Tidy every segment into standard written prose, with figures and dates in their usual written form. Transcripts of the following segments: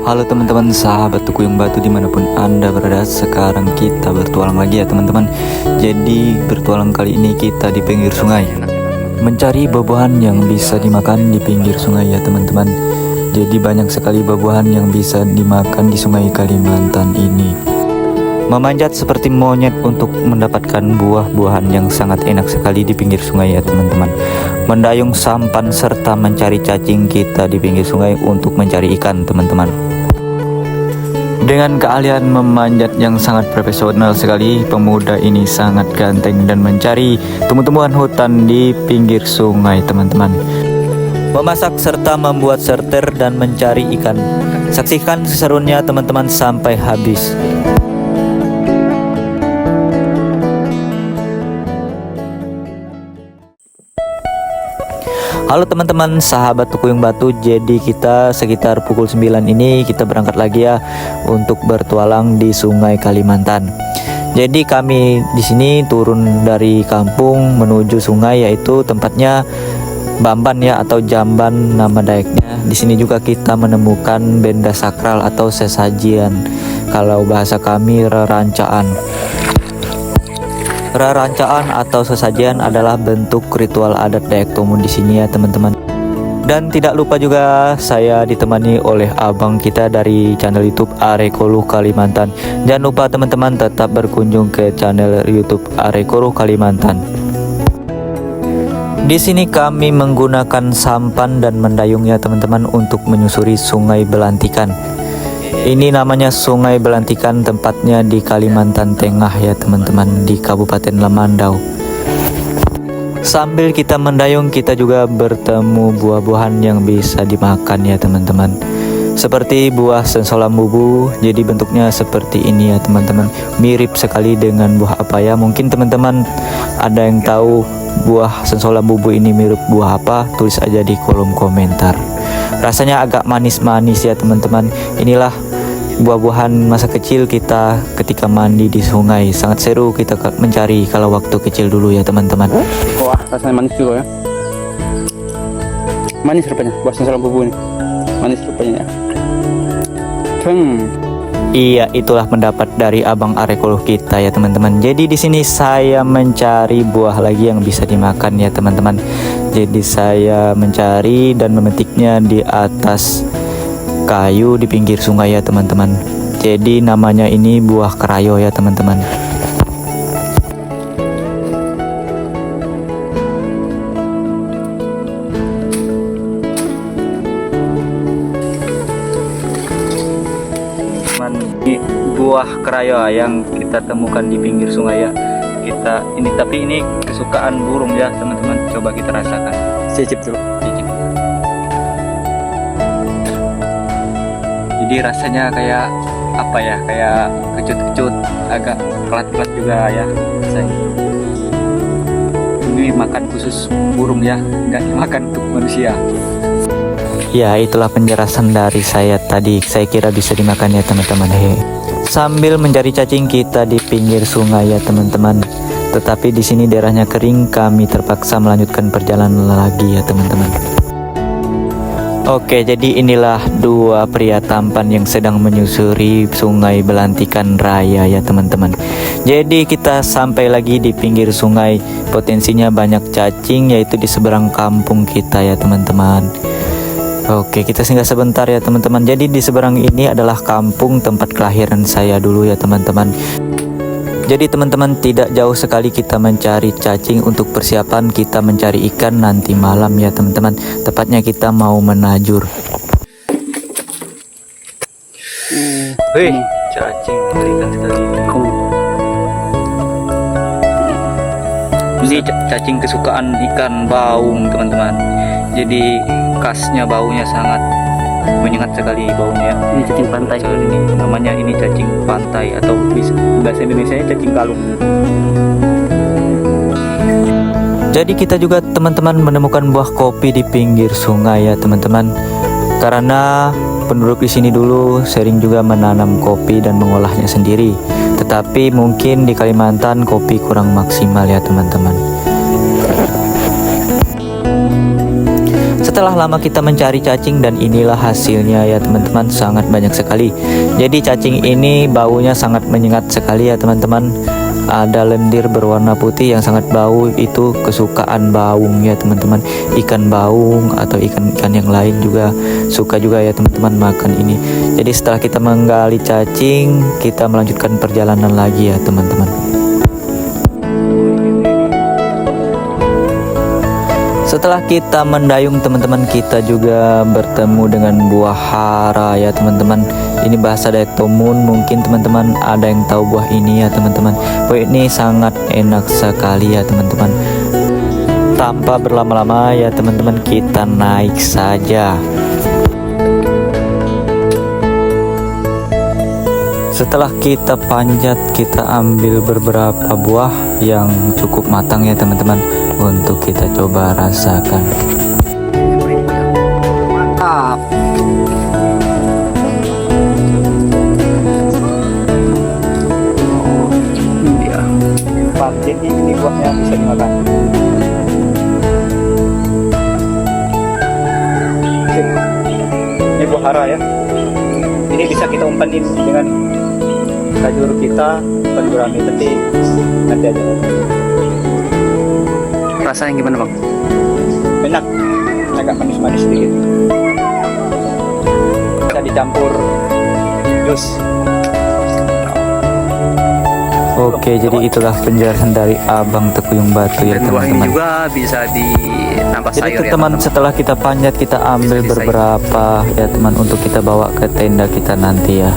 Halo teman-teman, sahabat Tukuyung Batu dimanapun Anda berada. Sekarang kita bertualang lagi ya teman-teman. Jadi bertualang kali ini kita di pinggir sungai, mencari buah-buahan yang bisa dimakan di pinggir sungai ya teman-teman. Jadi banyak sekali buah-buahan yang bisa dimakan di sungai Kalimantan ini. Memanjat seperti monyet untuk mendapatkan buah-buahan yang sangat enak sekali di pinggir sungai ya teman-teman. Mendayung sampan serta mencari cacing kita di pinggir sungai untuk mencari ikan teman-teman. Dengan keahlian memanjat yang sangat profesional sekali, pemuda ini sangat ganteng dan mencari tumbuh-tumbuhan hutan di pinggir sungai teman-teman. Memasak serta membuat serter dan mencari ikan. Saksikan keseruannya teman-teman sampai habis. Halo teman-teman, sahabat Tukuyung Batu. Jadi kita sekitar pukul 9 ini kita berangkat lagi ya untuk bertualang di Sungai Kalimantan. Jadi kami di sini turun dari kampung menuju sungai, yaitu tempatnya Bamban ya atau Jamban nama Dayaknya. Di sini juga kita menemukan benda sakral atau sesajian. Kalau bahasa kami rerancaan. Rerancaan atau sesajian adalah bentuk ritual adat Dayak Tomun di sini ya teman-teman. Dan tidak lupa juga saya ditemani oleh abang kita dari channel YouTube Arekoluh Kalimantan. Jangan lupa teman-teman tetap berkunjung ke channel YouTube Arekoluh Kalimantan. Di sini kami menggunakan sampan dan mendayung ya teman-teman untuk menyusuri Sungai Belantikan. Ini namanya Sungai Belantikan, tempatnya di Kalimantan Tengah ya teman-teman, di Kabupaten Lemandau. Sambil kita mendayung kita juga bertemu buah-buahan yang bisa dimakan ya teman-teman. Seperti buah sensolan bubu, jadi bentuknya seperti ini ya teman-teman. Mirip sekali dengan buah apa ya? Mungkin teman-teman ada yang tahu buah sensolan bubu ini mirip buah apa? Tulis aja di kolom komentar. Rasanya agak manis-manis ya teman-teman. Inilah buah-buahan masa kecil kita ketika mandi di sungai. Sangat seru kita mencari kalau waktu kecil dulu ya teman-teman. Wah, rasanya manis juga ya. Manis rupanya buah sensolan bubu ini. Manis rupanya ya. Iya, itulah pendapat dari abang Arekoluh kita ya teman-teman. Jadi di sini saya mencari buah lagi yang bisa dimakan ya teman-teman. Jadi saya mencari dan memetiknya di atas kayu di pinggir sungai ya teman-teman. Jadi namanya ini buah kerayo ya teman-teman. Ini buah kerayo yang kita temukan di pinggir sungai ya. Tapi ini kesukaan burung ya teman-teman. Coba kita rasakan. Cicip dulu. Cicip. Jadi rasanya kayak apa ya? Kayak kecut-kecut, agak kelat-kelat juga ya rasanya. Ini makan khusus burung ya, nggak dimakan untuk manusia. Ya, itulah penjelasan dari saya tadi. Saya kira bisa dimakan ya teman-teman. Sambil mencari cacing kita di pinggir sungai ya teman-teman. Tetapi di sini daerahnya kering, kami terpaksa melanjutkan perjalanan lagi ya teman-teman. Oke, jadi inilah dua pria tampan yang sedang menyusuri Sungai Belantikan Raya ya teman-teman. Jadi kita sampai lagi di pinggir sungai. Potensinya banyak cacing, yaitu di seberang kampung kita ya teman-teman. Oke, kita singgah sebentar ya teman-teman. Jadi di seberang ini adalah kampung tempat kelahiran saya dulu ya teman-teman. Jadi teman-teman, tidak jauh sekali kita mencari cacing untuk persiapan kita mencari ikan nanti malam ya teman-teman. Tepatnya kita mau menajur. Wih, cacing mengerikan sekali. Ini cacing kesukaan ikan baung teman-teman. Jadi khasnya baunya sangat menyengat sekali baunya. Ini cacing pantai. Ini namanya ini cacing pantai atau bahasa Indonesianya cacing kalung. Jadi kita juga teman-teman menemukan buah kopi di pinggir sungai ya teman-teman. Karena penduduk di sini dulu sering juga menanam kopi dan mengolahnya sendiri. Tetapi mungkin di Kalimantan kopi kurang maksimal ya teman-teman. Setelah lama kita mencari cacing dan inilah hasilnya ya teman-teman, sangat banyak sekali. Jadi cacing ini baunya sangat menyengat sekali ya teman-teman. Ada lendir berwarna putih yang sangat bau, itu kesukaan baung ya teman-teman. Ikan baung atau ikan-ikan yang lain juga suka juga ya teman-teman makan ini. Jadi setelah kita menggali cacing, kita melanjutkan perjalanan lagi ya teman-teman. Setelah kita mendayung teman-teman, kita juga bertemu dengan buah hara ya teman-teman. Ini bahasa Dayak Tomun, mungkin teman-teman ada yang tahu buah ini ya teman-teman. Buah ini sangat enak sekali ya teman-teman. Tanpa berlama-lama ya teman-teman, kita naik saja. Setelah kita panjat, kita ambil beberapa buah yang cukup matang ya teman-teman, untuk kita coba rasakan. Mantap. Iya. Jadi ini buahnya bisa dimakan. Ini buah hara ya. Ini bisa kita umpanin dengan kajur kita, umpan gurame, tapi nanti aja. Rasanya gimana bang? Enak, agak manis-manis sedikit. Bisa dicampur jus. Oke, jadi itulah penjelasan dari Abang Tekuyung Batu ya Dan buah ini teman-teman. juga bisa ditambah Jadi sayur ya teman, setelah kita panjat, kita ambil Bisa beberapa ya teman, untuk kita bawa ke tenda kita nanti ya.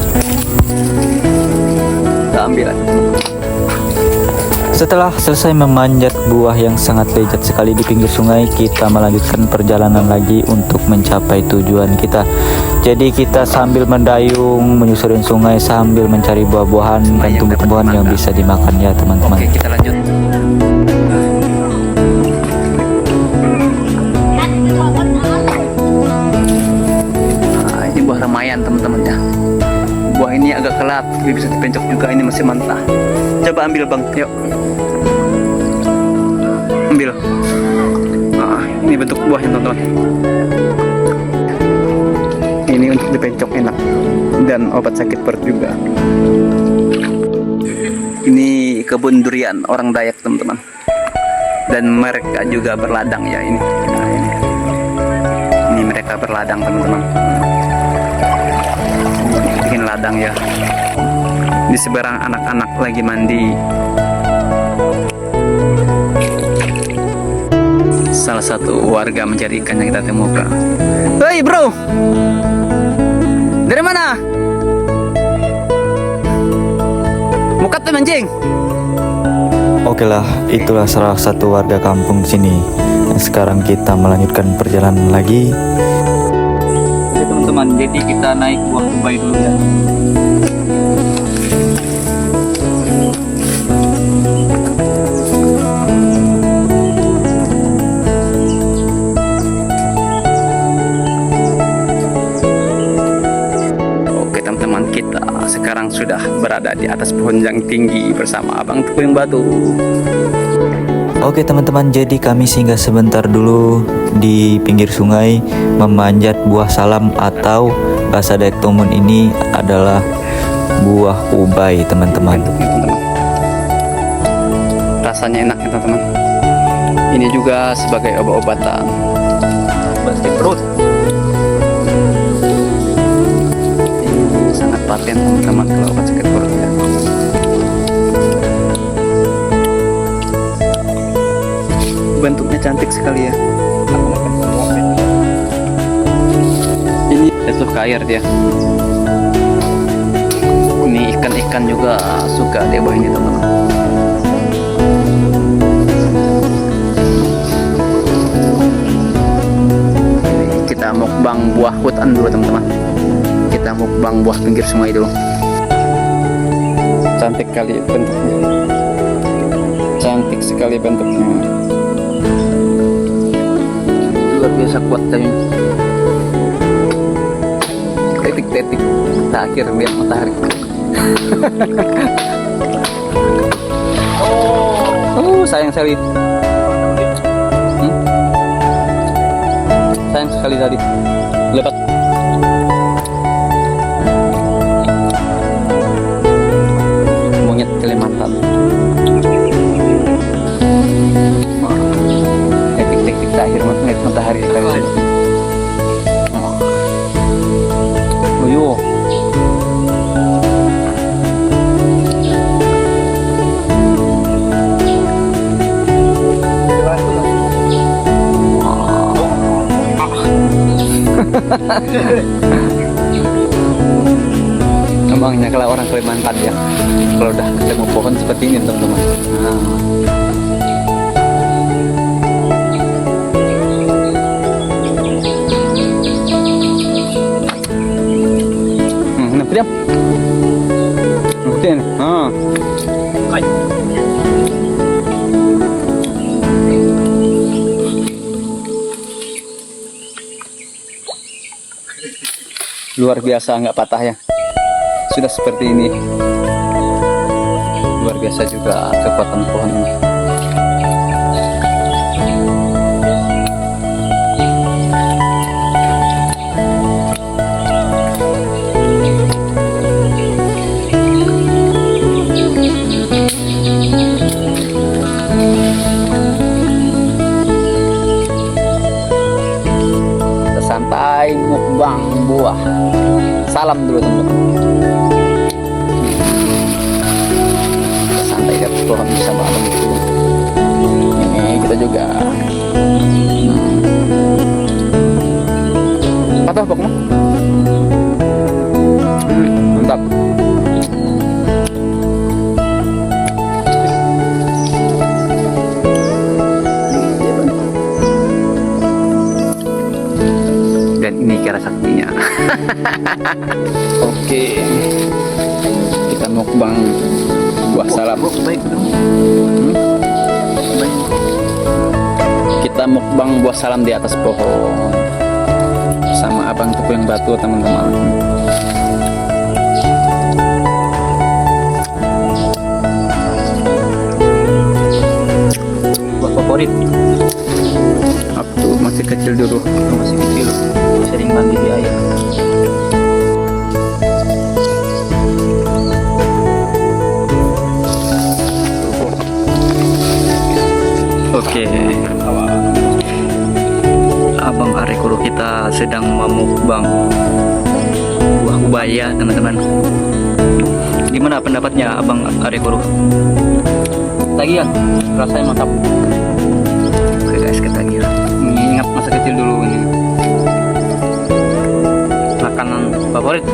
Kita ambil aja. Setelah selesai memanjat buah yang sangat lezat sekali di pinggir sungai, kita melanjutkan perjalanan lagi untuk mencapai tujuan kita. Jadi kita sambil mendayung, menyusuri sungai sambil mencari buah-buahan dan tumbuh-tumbuhan yang bisa dimakan ya teman-teman. Oke, kita lanjut. Nah, ini buah ramayan teman-teman ya. Buah ini agak kelat, tapi bisa dipencok juga, ini masih mentah. Coba ambil bang, yuk. Ambil. Nah, ini bentuk buahnya teman-teman. Ini untuk dipencok enak dan obat sakit perut juga. Ini kebun durian orang Dayak teman-teman. Dan mereka juga berladang ya ini. Nah, ini mereka berladang teman-teman. Bikin ladang ya. Di seberang anak-anak lagi mandi. Salah satu warga mencari ikan yang kita temukan. Hei bro, dari mana? Mau kata mancing? Oke lah, itulah salah satu warga kampung sini. Nah, sekarang kita melanjutkan perjalanan lagi. Oke teman-teman, jadi kita naik buah kubai dulu ya. Oke teman-teman, kita sekarang sudah berada di atas pohon yang tinggi bersama Abang Tekuyung Batu. Oke teman-teman, jadi kami singgah sebentar dulu di pinggir sungai memanjat buah salam, atau bahasa Dayak Tomun ini adalah buah ubai teman-teman. Rasanya enak ya teman-teman. Ini juga sebagai obat-obatan sakit perut. Ini sangat paten teman-teman kalau obat sakit perut ya. Bentuknya cantik sekali ya. Ini jatuh ke air dia. Ini ikan-ikan juga suka dia buah ini teman-teman. Kita mukbang buah hutan dulu teman-teman. Kita mukbang buah pinggir sungai dulu. Cantik kali bentuknya. Cantik sekali bentuknya. Luar biasa kuat tadi. Tetik-tetik terakhir lihat matahari. Oh sayang sekali. Sayang sayang sekali tadi. Lebat. Monyet Kalimantan. Detik-detik terakhir matahari tadi. Oh yo. Emangnya kalau orang Kalimantan ya, kalau udah ketemu pohon seperti ini teman-teman. Diam. Mungkin. Luar biasa, nggak patah ya. Sudah seperti ini. Luar biasa juga kekuatan pohon ini. Kita santai mukbang buah. Salam dulu teman-teman. Kita santai di atas pohon bersama abang itu. Ini kita juga. Patah pokoknya. Mantap. Dan ini cara saktinya. Oke, kita mukbang buah salam. Kita mukbang buah salam di atas pohon sama abang tuku yang batu teman-teman. Buah favorit. Waktu masih kecil dulu, masih kecil sering mandi di air. Oke, abang Arekoro kita sedang memukbang buah ubaya teman-teman. Gimana pendapatnya abang Arekoro? Tagihan, rasanya mantap. Oke guys, ketagihan. Ingat masa kecil dulu ini. Makanan favorit.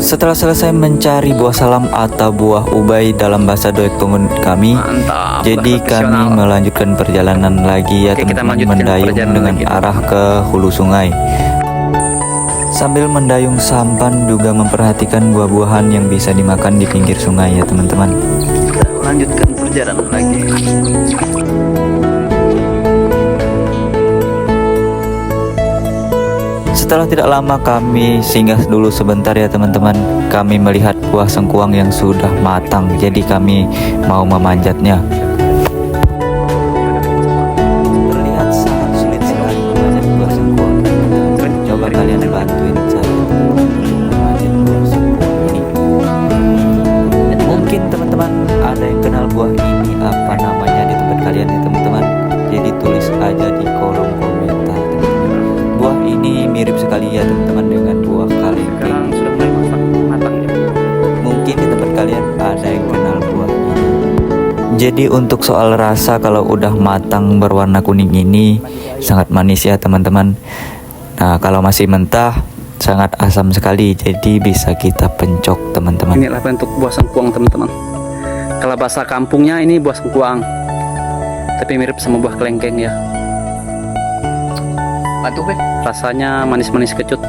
Setelah selesai mencari buah salam atau buah ubai dalam bahasa Dayak Tongun kami, Mantap, jadi kami melanjutkan perjalanan lagi ya teman-teman, mendayung dengan arah ke hulu sungai. Sambil mendayung sampan juga memperhatikan buah-buahan yang bisa dimakan di pinggir sungai ya teman-teman. Kita lanjutkan perjalanan lagi. Setelah tidak lama kami singgah dulu sebentar ya teman-teman. Kami melihat buah sengkuang yang sudah matang, jadi kami mau memanjatnya. Terlihat sangat sulit sekali memanjat buah sengkuang. Coba kalian bantuin saya memanjat buah sengkuang ini. Mungkin teman-teman ada yang kenal buah ini apa namanya di tempat kalian ya teman-teman. Jadi tulis aja di kolom komentar. Buah ini mirip sekali ya teman-teman dengan buah kalengking. Sekarang sudah mulai matang ya. Mungkin di tempat kalian ada yang kenal buah ini. Jadi untuk soal rasa, kalau udah matang berwarna kuning ini sangat manis ya teman-teman. Nah kalau masih mentah sangat asam sekali, jadi bisa kita pencok teman-teman. Inilah bentuk buah sengkuang teman-teman. Kalau bahasa kampungnya ini buah sengkuang, tapi mirip sama buah kelengkeng ya. Rasanya manis-manis kecut.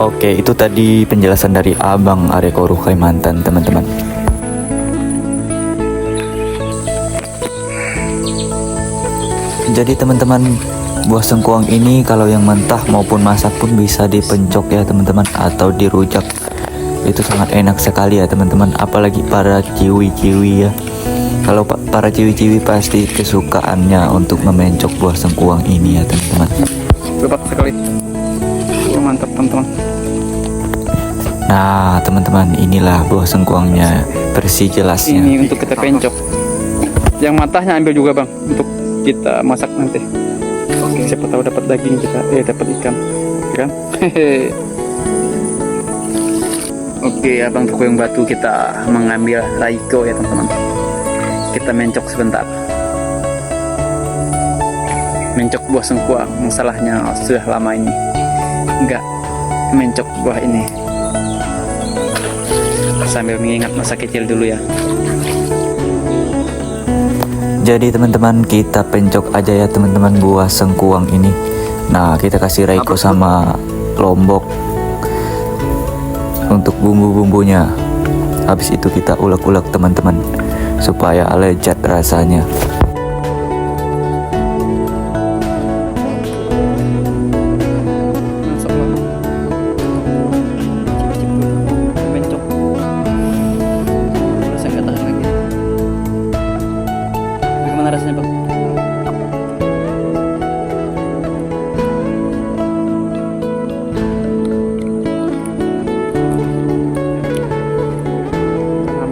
Oke, itu tadi penjelasan dari abang Arekoro Kalimantan teman-teman. Jadi teman-teman, Buah sengkuang ini kalau yang mentah maupun masak pun bisa dipencok ya teman-teman, atau dirujak. Itu sangat enak sekali ya teman-teman, apalagi para ciwi-ciwi ya. Kalau para ciwi-ciwi pasti kesukaannya untuk memencok buah sengkuang ini ya teman-teman. Lebat sekali. Mantap teman-teman. Nah teman-teman, inilah buah sengkuangnya, bersih jelasnya. Ini untuk kita pencok. Yang matahnya ambil juga bang, untuk kita masak nanti. Oke. Siapa tahu dapat daging kita, dapat ikan, kan? Oke, abang tukang batu kita mengambil raiko ya teman-teman. Kita mencok sebentar. Mencok buah sengkuang. Masalahnya sudah lama ini enggak mencok buah ini. Sambil mengingat masa kecil dulu ya. Jadi teman-teman, kita pencok aja ya teman-teman buah sengkuang ini. Nah kita kasih raiko sama lombok untuk bumbu-bumbunya. Habis itu kita ulek-ulek teman-teman, supaya lezat rasanya. Bagaimana rasanya bang?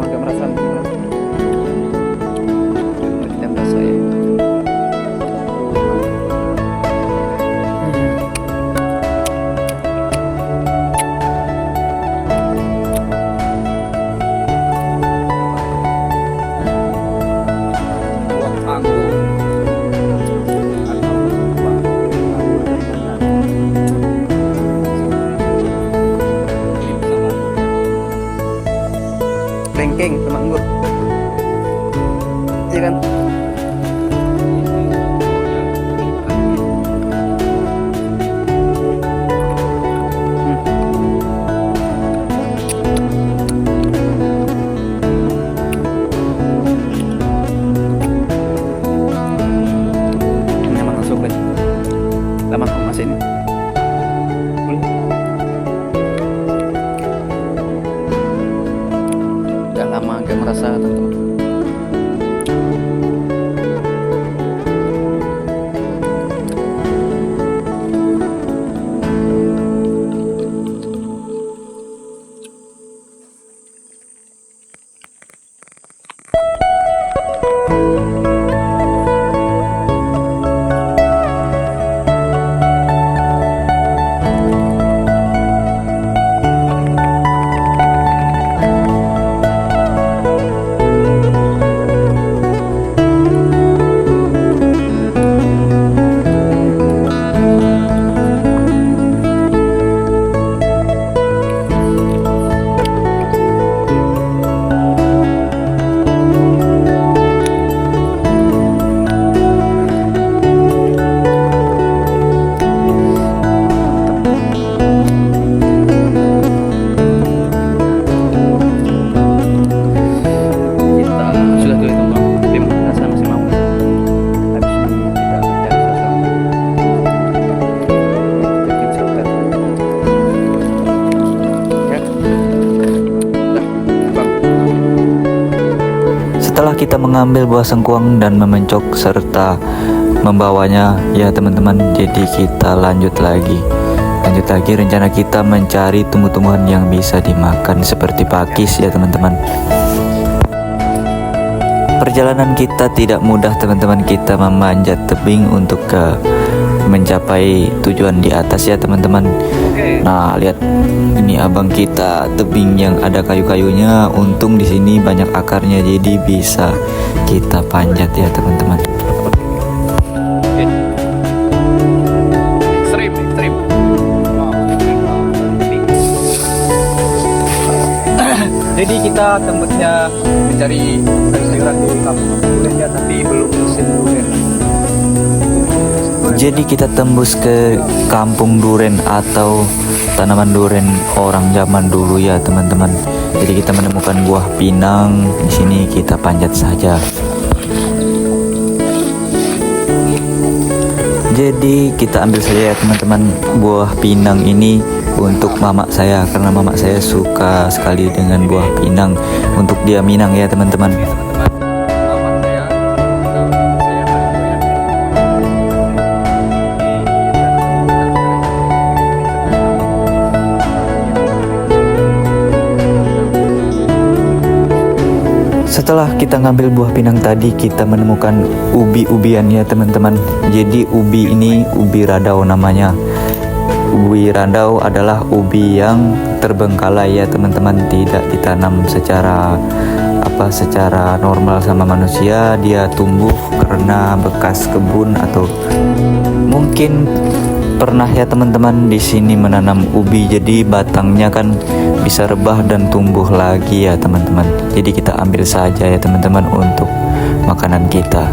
Agak merasa kita merasa ya. Rengkeng sama anggur, iya kan? Nyaman masuk kan? Lama aku masih ini. Udah lama agak merasa teman-teman. Setelah kita mengambil buah sengkuang dan memencok serta membawanya ya teman-teman, jadi kita lanjut lagi rencana kita mencari tumbuh-tumbuhan yang bisa dimakan seperti pakis ya teman-teman. Perjalanan kita tidak mudah teman-teman, kita memanjat tebing untuk mencapai tujuan di atas ya teman-teman. Nah lihat ini abang kita tebing yang ada kayu-kayunya, untung di sini banyak akarnya jadi bisa kita panjat ya teman-teman. Ekstrim. Jadi kita tembusnya mencari sayur-sayuran di kampung durian ya, tapi belum musim durian. Jadi kita tembus ke kampung duren atau tanaman duren orang zaman dulu ya teman-teman. Jadi kita menemukan buah pinang di sini, kita panjat saja. Jadi kita ambil saja ya teman-teman buah pinang ini untuk mama saya, karena mama saya suka sekali dengan buah pinang. Untuk dia Minang ya teman-teman. Setelah kita ngambil buah pinang tadi, kita menemukan ubi-ubian ya teman-teman. Jadi ubi ini ubi radau namanya. Ubi radau adalah ubi yang terbengkalai ya teman-teman, tidak ditanam secara normal sama manusia. Dia tumbuh karena bekas kebun, atau mungkin pernah ya teman-teman di sini menanam ubi, jadi batangnya kan bisa rebah dan tumbuh lagi ya teman-teman. Jadi kita ambil saja ya teman-teman untuk makanan kita.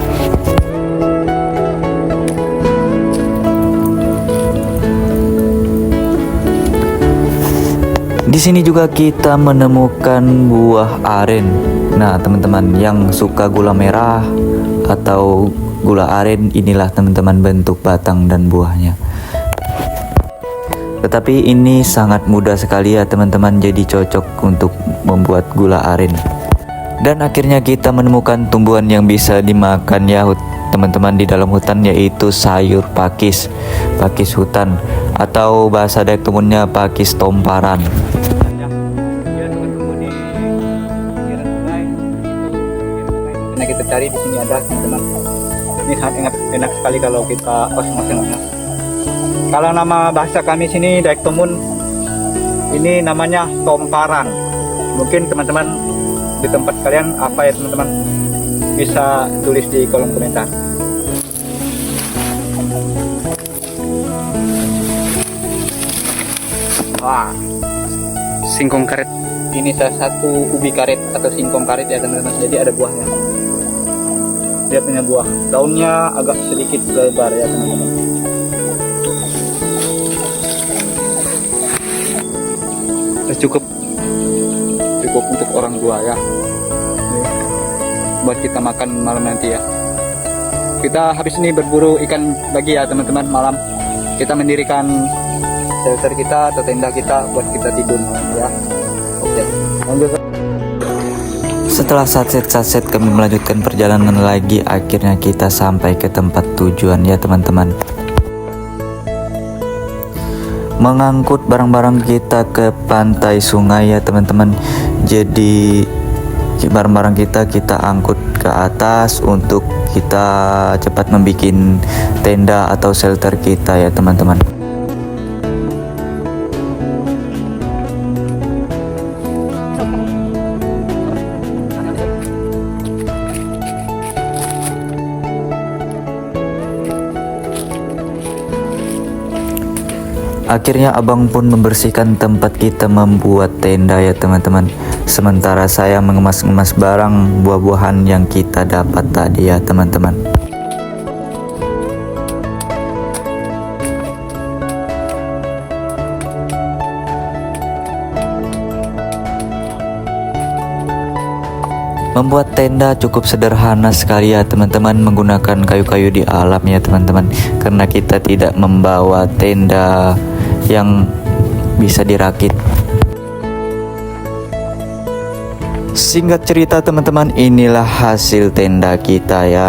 Di sini juga kita menemukan buah aren. Nah teman-teman yang suka gula merah atau gula aren, inilah teman-teman bentuk batang dan buahnya. Tetapi ini sangat mudah sekali ya teman-teman, jadi cocok untuk membuat gula aren. Dan akhirnya kita menemukan tumbuhan yang bisa dimakan ya teman-teman di dalam hutan, yaitu sayur pakis hutan, atau bahasa Dayak Tumunnya pakis tomparan. Nah kita cari di sini ada teman-teman. Ini sangat enak sekali kalau kita osmosnya. Kalau nama bahasa kami sini Dayak Tumun, ini namanya tomparan. Mungkin teman-teman di tempat kalian apa ya teman-teman, bisa tulis di kolom komentar. Wah, Singkong karet. ini salah satu ubi karet atau singkong karet ya teman-teman. Jadi ada buahnya. Dia punya buah. Daunnya agak sedikit lebar ya teman-teman. Cukup untuk orang tua ya. Buat kita makan malam nanti ya. Kita habis ini berburu ikan lagi ya teman-teman malam. Kita mendirikan shelter kita atau tenda kita buat kita tidur ya. Oke. Lanjut. Setelah satset kami melanjutkan perjalanan lagi. Akhirnya kita sampai ke tempat tujuan ya teman-teman. Mengangkut barang-barang kita ke pantai sungai ya teman-teman. Jadi barang-barang kita angkut ke atas untuk kita cepat membuat tenda atau shelter kita ya teman-teman. Akhirnya abang pun membersihkan tempat kita membuat tenda ya teman-teman. Sementara saya mengemas-ngemas barang buah-buahan yang kita dapat tadi ya teman-teman. Membuat tenda cukup sederhana sekali ya teman-teman, menggunakan kayu-kayu di alam ya teman-teman, karena kita tidak membawa tenda yang bisa dirakit. Singkat cerita teman-teman, inilah hasil tenda kita ya.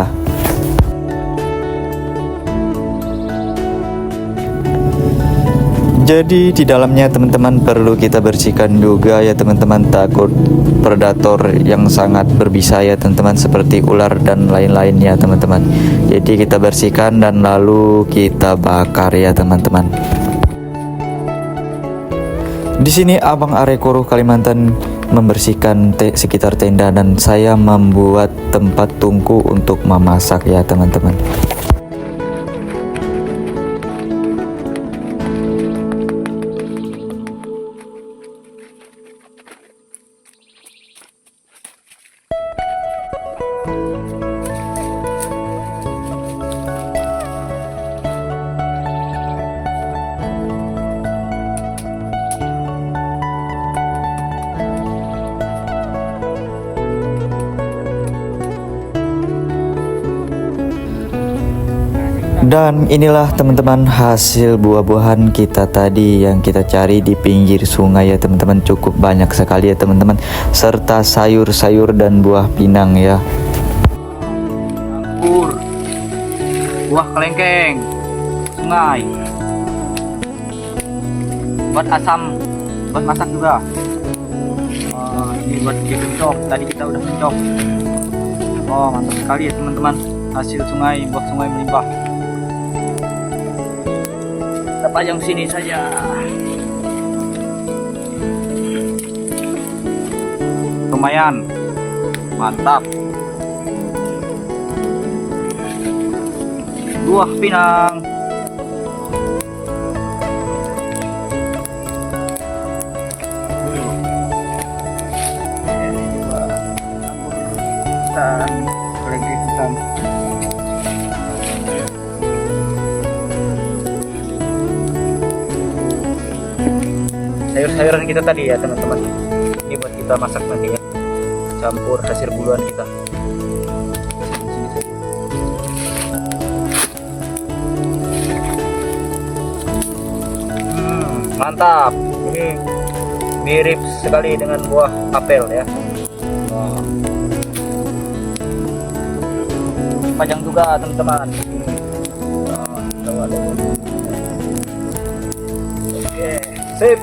Jadi di dalamnya teman-teman perlu kita bersihkan juga ya teman-teman, takut predator yang sangat berbisa ya teman-teman, seperti ular dan lain-lain ya teman-teman. Jadi kita bersihkan dan lalu kita bakar ya teman-teman. Di sini Abang Arekoruh Kalimantan membersihkan sekitar tenda dan saya membuat tempat tungku untuk memasak ya teman-teman. Dan inilah teman-teman hasil buah-buahan kita tadi yang kita cari di pinggir sungai ya teman-teman. Cukup banyak sekali ya teman-teman, serta sayur-sayur dan buah pinang ya. Anggur, buah kelengkeng, sungai, buat asam, buat masak juga. Ini buat kencok, tadi kita udah kencok. Oh mantap sekali ya teman-teman, hasil sungai, buah sungai melimpah. Kita pajang sini saja. Lumayan, mantap. Buah pinang. Kelengkeng hitam. Sayur-sayuran kita tadi ya teman-teman, ini buat kita masak nanti ya, campur hasil buluan kita. Mantap, ini mirip sekali dengan buah apel ya. Panjang juga teman-teman. Oke, sip.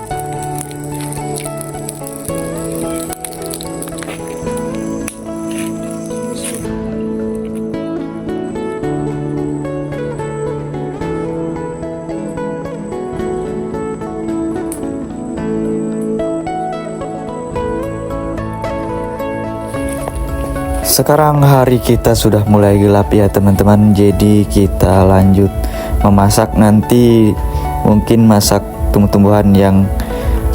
Sekarang hari kita sudah mulai gelap ya teman-teman, jadi kita lanjut memasak. Nanti mungkin masak tumbuh-tumbuhan yang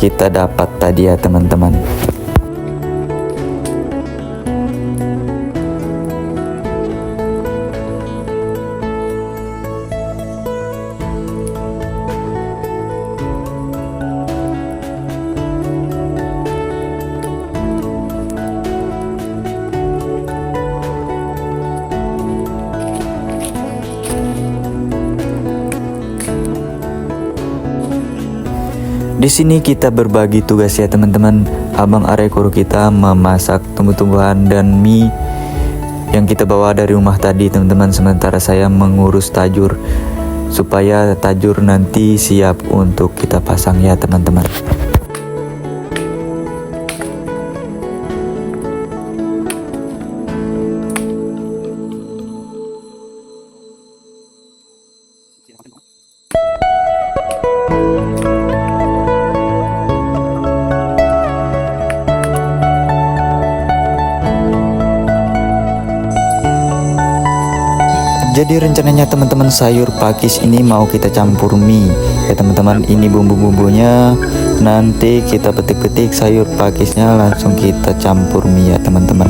kita dapat tadi ya teman-teman. Di sini kita berbagi tugas ya teman-teman. Abang Arekoro kita memasak tumbuh-tumbuhan dan mie yang kita bawa dari rumah tadi teman-teman. Sementara saya mengurus tajur supaya tajur nanti siap untuk kita pasang ya teman-teman. Jadi rencananya teman-teman sayur pakis ini mau kita campur mie ya teman-teman. Ini bumbu-bumbunya, nanti kita petik-petik sayur pakisnya, langsung kita campur mie ya teman-teman.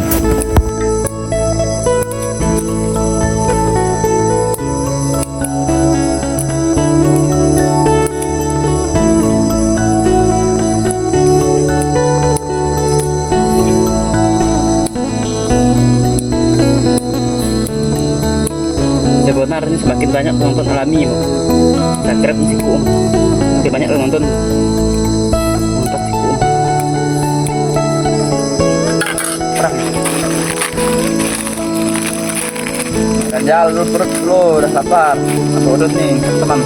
Sebenarnya semakin banyak penonton alami, saya kira musiku semakin banyak penonton siku. Perang. Ganjal dulu perut lo, udah lapar. Aku udut nih teman.